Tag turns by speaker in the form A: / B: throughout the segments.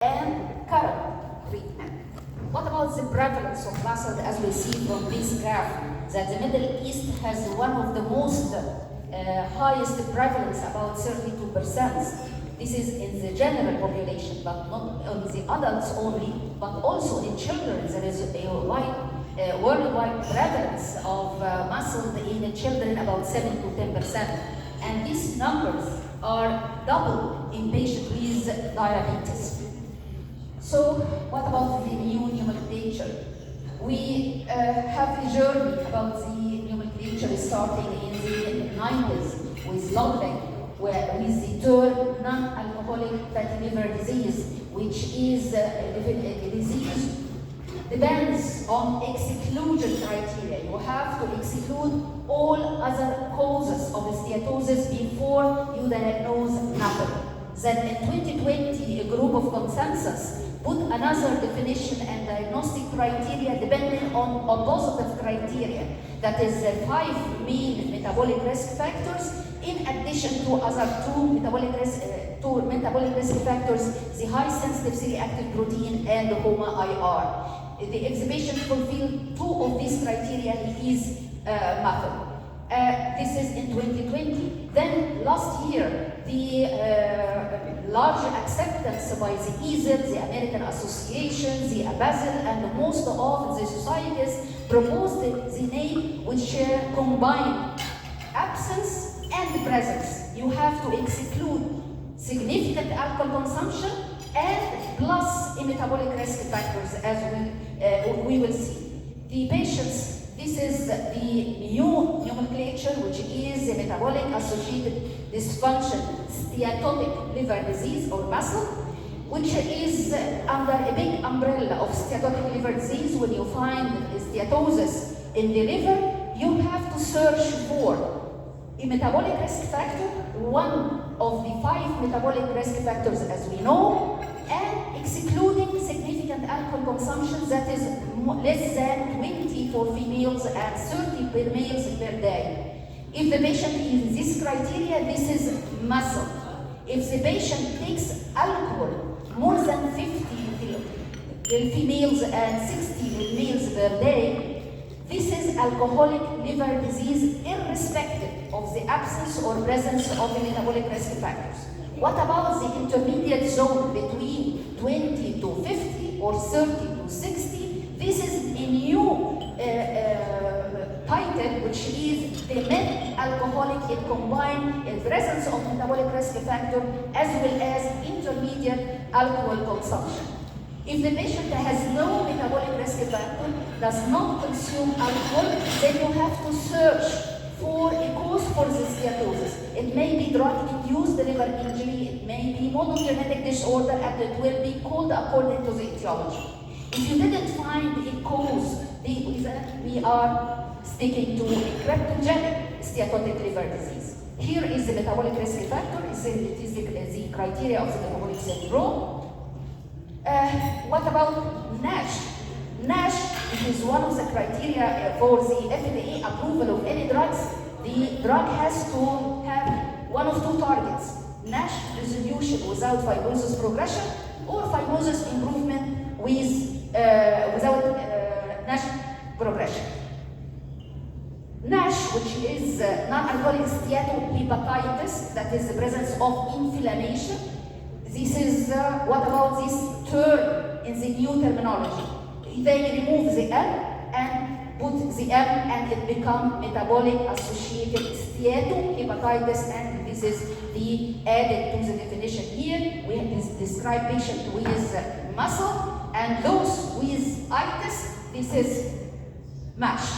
A: and current treatment. What about the prevalence of MASLD, as we see from this graph, that the Middle East has one of the most highest prevalence, about 32%. This is in the general population, but not on the adults only, but also in children. There is a worldwide prevalence of MASLD in children, about 7 to 10%. And these numbers are double in patients with diabetes. So what about the new nomenclature? We have a journey about the nomenclature starting in the 90s with Lodbeck, with the term non-alcoholic fatty liver disease, which is a disease depends on exclusion criteria. You have to exclude all other causes of steatosis before you diagnose nothing. Then in 2020, a group of consensus put another definition and diagnostic criteria depending on positive criteria. That is the 5 main metabolic risk factors, in addition to other two metabolic risk factors, the high sensitive C-reactive protein and the HOMA-IR. The exhibition fulfilled 2 of these criteria in his method. This is in 2020. Then last year, the large acceptance by the EASL, the American Association, the ABASL, and most of the societies proposed the name which combine absence and presence. You have to exclude significant alcohol consumption and plus metabolic risk factors, as we will see. The patients, this is the new nomenclature, which is a metabolic associated dysfunction, steatotic liver disease or MASLD, which is under a big umbrella of steatotic liver disease. When you find steatosis in the liver, you have to search for a metabolic risk factor, one of the 5 metabolic risk factors as we know, and excluding significant alcohol consumption that is less than 20 for females and 30 per males per day. If the patient is this criteria, this is MASLD. If the patient takes alcohol more than 50 females and 60 males per day, this is alcoholic liver disease irrespective of the absence or presence of the metabolic risk factors. What about the intermediate zone between 20 to 50 or 30 to 60? This is a new title, which is the non-alcoholic in combined in presence of metabolic risk factor as well as intermediate alcohol consumption. If the patient has no metabolic risk factor, does not consume alcohol, then you have to search for a cause for the steatosis. It may be drug-induced liver injury, it may be monogenetic disorder, and it will be called according to the etiology. If you didn't find a cause, we are sticking to a cryptogenic steatotic liver disease. Here is the metabolic risk factor, it is the criteria of the metabolic syndrome. What about NASH? NASH is one of the criteria for the FDA approval of any drugs. The drug has to have one of 2 targets: NASH resolution without fibrosis progression, or fibrosis improvement without NASH progression. NASH, which is non-alcoholic steatohepatitis, that is the presence of inflammation. This is, what about this term in the new terminology? They remove the M and put the M and it becomes metabolic associated steatohepatitis, and this is the added to the definition here. We have described patient with MASLD and those with itis, this is MASH.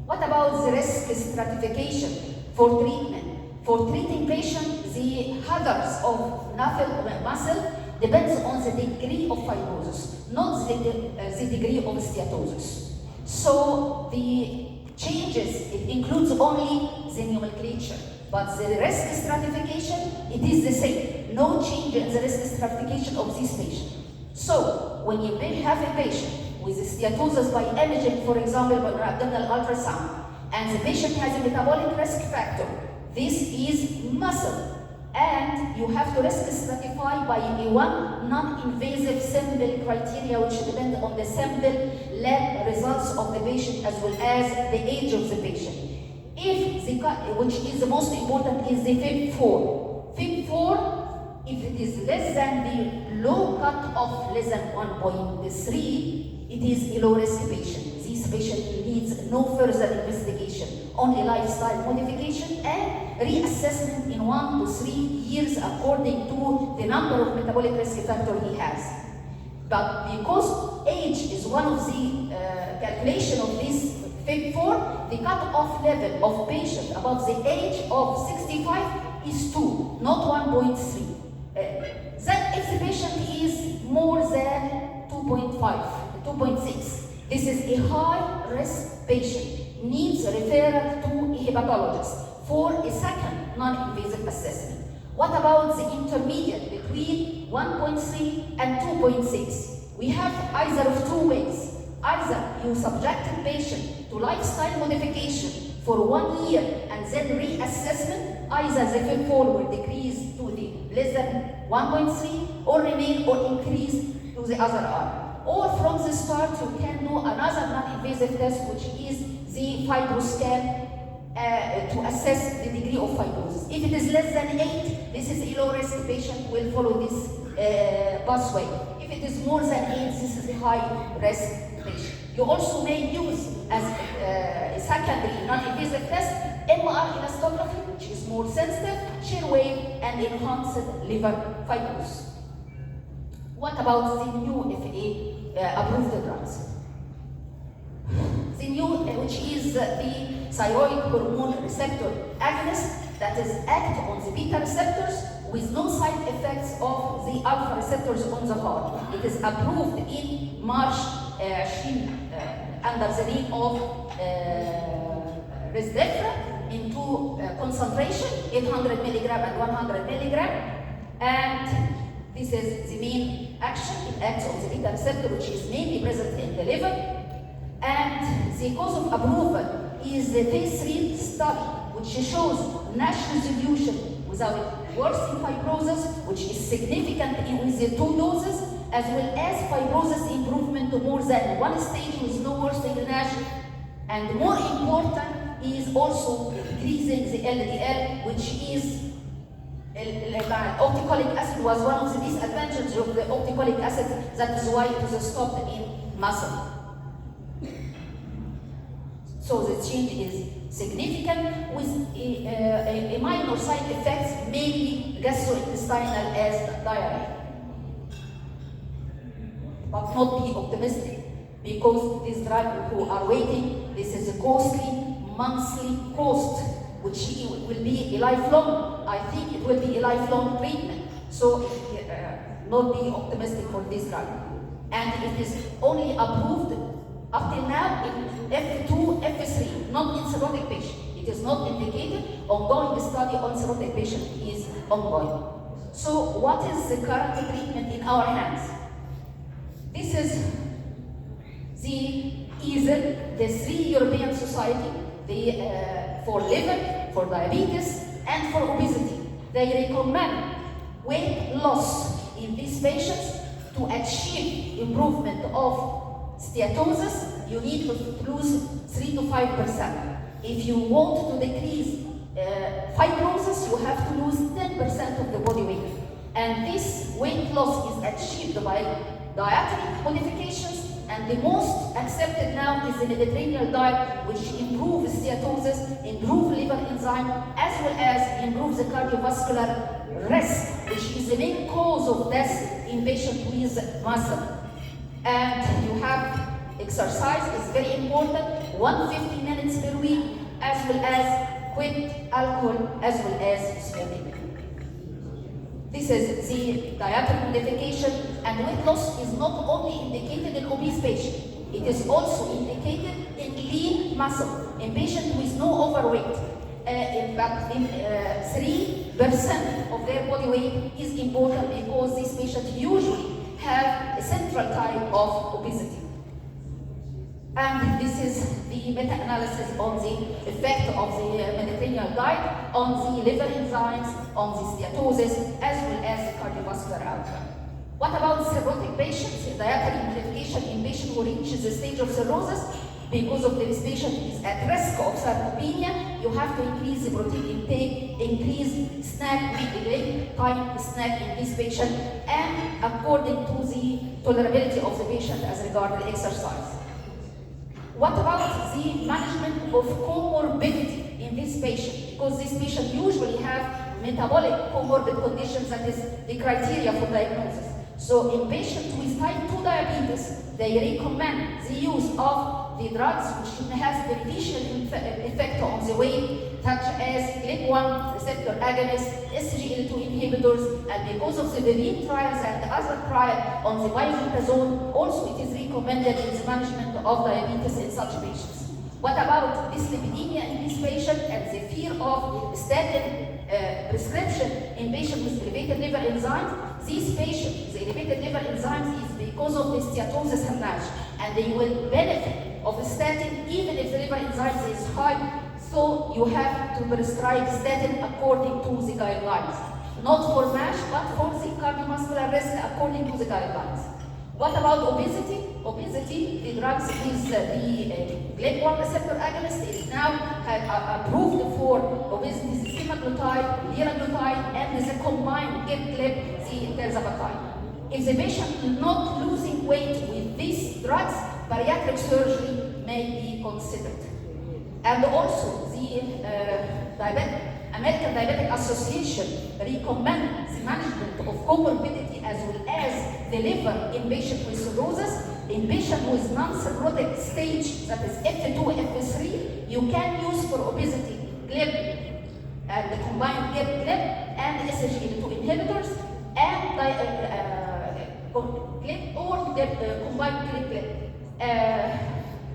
A: What about the risk stratification for treatment? For treating patients, the hazards of MASLD depends on the degree of fibrosis, not the degree of steatosis. So the changes, it includes only the nomenclature, but the risk stratification, it is the same. No change in the risk stratification of this patient. So when you have a patient with steatosis by imaging, for example, by abdominal ultrasound, and the patient has a metabolic risk factor, this is MASLD. And you have to risk stratify by one non-invasive simple criteria which depend on the sample lab results of the patient as well as the age of the patient. If the which is the most important is the FIB4. FIB4, if it is less than the low cutoff, less than 1.3, it is a low-risk patient. This patient needs no further investigation, only lifestyle modification and reassessment in 1 to 3 years according to the number of metabolic risk factor he has. But because age is one of the calculation of this FIB4, the cutoff level of patient above the age of 65 is 2, not 1.3. Then if the patient is more than 2.5, 2.6, this is a high-risk patient, needs referral to a hepatologist for a second non-invasive assessment. What about the intermediate between 1.3 and 2.6? We have either of two ways. Either you subject the patient to lifestyle modification for 1 year and then reassessment, either the FIB4 will decrease to the less than 1.3 or remain or increase to the other arm. Or from the start you can do another non-invasive test which is the fibroscan to assess the degree of fibrosis. If it is less than 8, this is a low-risk patient will follow this pathway. If it is more than 8, this is a high-risk patient. You also may use as a secondary non-invasive test MR elastography, which is more sensitive, shear wave, and enhanced liver fibrosis. What about the new FDA approved drugs? The new, which is the thyroid hormone receptor agonist, that is act on the beta receptors with no side effects of the alpha receptors on the heart. It is approved in March under the name of Resdifra in two concentration, 800 milligram and 100 milligram, and this is the main action. It acts on the beta receptor, which is mainly present in the liver. And the cause of approval is the phase 3 study, which shows NASH resolution without worsening fibrosis, which is significant with the 2 doses, as well as fibrosis improvement to more than 1 stage with no worsening NASH. And more important is also decreasing the LDL, which is octocolic acid was one of the disadvantages of the octocolic acid. That is why it was stopped in MASLD. So the change is significant with a minor side effects, mainly gastrointestinal as diarrhea. But not be optimistic, because these drugs who are waiting, this is a costly monthly cost, which will be a lifelong. I think it will be a lifelong treatment. So not be optimistic for this drug. And it is only approved up till now in F2, F3, not in cirrhotic patient. It is not indicated. Ongoing study on cirrhotic patient is ongoing. So what is the current treatment in our hands? This is the EASL, the 3 European society, for liver, for diabetes, and for obesity. They recommend weight loss in these patients. To achieve improvement of steatosis, you need to lose 3 to 5%. If you want to decrease fibrosis, you have to lose 10% of the body weight. And this weight loss is achieved by dietary modifications, and the most accepted now is the Mediterranean diet, which improves steatosis, improves liver enzyme, as well as improves the cardiovascular risk, which is the main cause of death in patients with MASLD. And you have exercise is very important, 150 minutes per week, as well as quit alcohol, as well as smoking. This is the dietary modification, and weight loss is not only indicated in obese patients, it is also indicated in lean muscle, in patients with no overweight. In fact, 3% of their body weight is important because these patients usually have a central type of obesity. And this is the meta-analysis on the effect of the Mediterranean diet on the liver enzymes, on the steatosis, as well as the cardiovascular outcome. What about cirrhotic patients? Dietary modification in patient who reaches the stage of cirrhosis, because of this patient is at risk of sarcopenia, you have to increase the protein intake, increase snack, make time snack in this patient, and according to the tolerability of the patient as regards exercise. What about the management of comorbidity in this patient? Because this patient usually have metabolic comorbid conditions, that is the criteria for diagnosis. So in patients with type 2 diabetes, they recommend the use of the drugs which has beneficial effect on the weight, such as GLP-1 receptor agonists, SGLT2 inhibitors, and because of the Vivian trials and other trials on the biometazone, also it is recommended in the management of diabetes in such patients. What about dyslipidemia in this patient and the fear of statin prescription in patients with elevated liver enzymes? These patients, the elevated liver enzymes is because of the steatosis and NASH, and they will benefit of a statin even if the liver enzymes is high. So you have to prescribe statin according to the guidelines, not for MASH, but for the cardiovascular risk according to the guidelines. What about obesity? Obesity, the drugs is the GLP-1 receptor agonist is now approved for obesity, semaglutide, liraglutide, and the combined GLP, the tirzepatide. If the patient is not losing weight with these drugs, bariatric surgery may be considered. And also the American Diabetic Association recommends the management of comorbidity as well as the liver in patients with cirrhosis. In patients with non-cirrhotic stage, that is F2, F3, you can use for obesity GLP and the combined GLP and SGLT2 inhibitors and GLP or combined GLP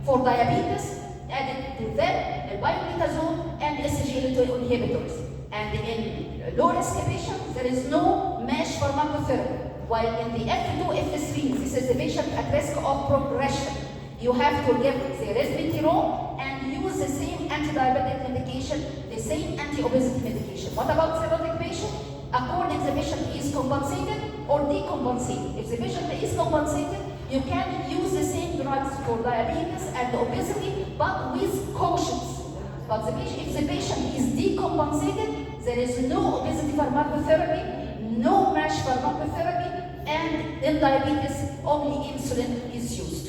A: for diabetes. Added to them biometazone and SGLT2 inhibitors. And in low-risk patients, there is no MASH pharmacotherapy. While in the F2, F3, this is the patient at risk of progression. You have to give the resveratrol and use the same anti-diabetic medication, the same anti-obesity medication. What about cirrhotic patient? According the patient is compensated or decompensated. If the patient is compensated, you can use the same drugs for diabetes and obesity, but with cautions. But if the patient is decompensated, there is no obesity pharmacotherapy, no MASH pharmacotherapy, and in diabetes, only insulin is used.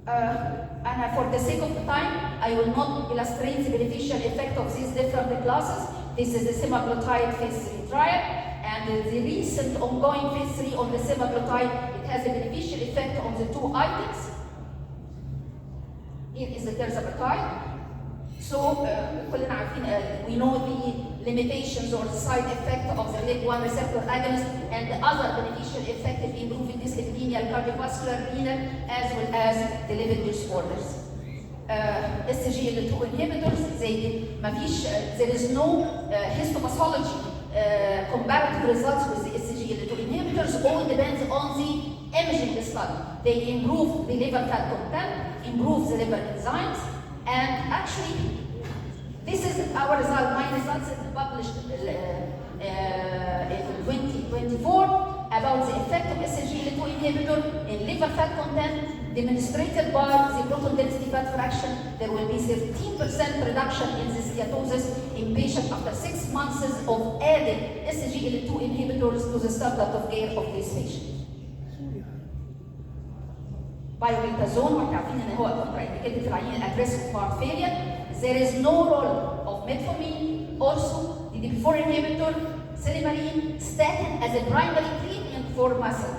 A: And for the sake of time, I will not illustrate the beneficial effect of these different classes. This is the semaglutide phase 3 trial. And the recent ongoing phase 3 on the semaglutide, it has a beneficial effect on the two items. Here is the tirzepatide. So we know the limitations or the side effect of the GLP-1 receptor agonist and the other beneficial effect of improving dyslipidemia, cardiovascular, renal, as well as the liver disorders. SGLT2 inhibitors, there is no histopathology comparative results with the SGLT2 inhibitors. All depends on the imaging study. They improve the liver fat content, improve the liver enzymes, and actually, this is our result. My results published in 2024 about the effect of SGLT2 inhibitor in liver fat content demonstrated by the proton density fat fraction. There will be 13% reduction in the steatosis in patients after 6 months of adding SGLT2 inhibitors to the standard of care of these patients. Biometazone, we're عارفين ان هو contraindicated في العيان at risk of heart failure. There is no role of metformin, also the DP4 inhibitor, silimarine, statin as a primary treatment for MASLD.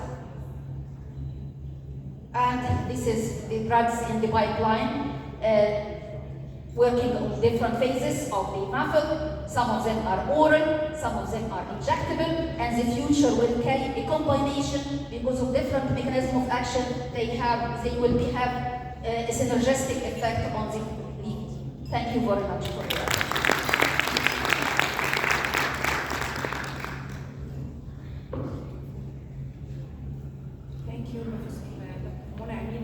A: And this is the drugs in the pipeline working on different phases of the MASLD. Some of them are oral, some of them are injectable, and the future will carry a combination because of different mechanism of action. They will have a synergistic effect on the lead. Thank you very much for that.
B: Thank you, Professor منى أمين.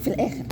B: في الآخر.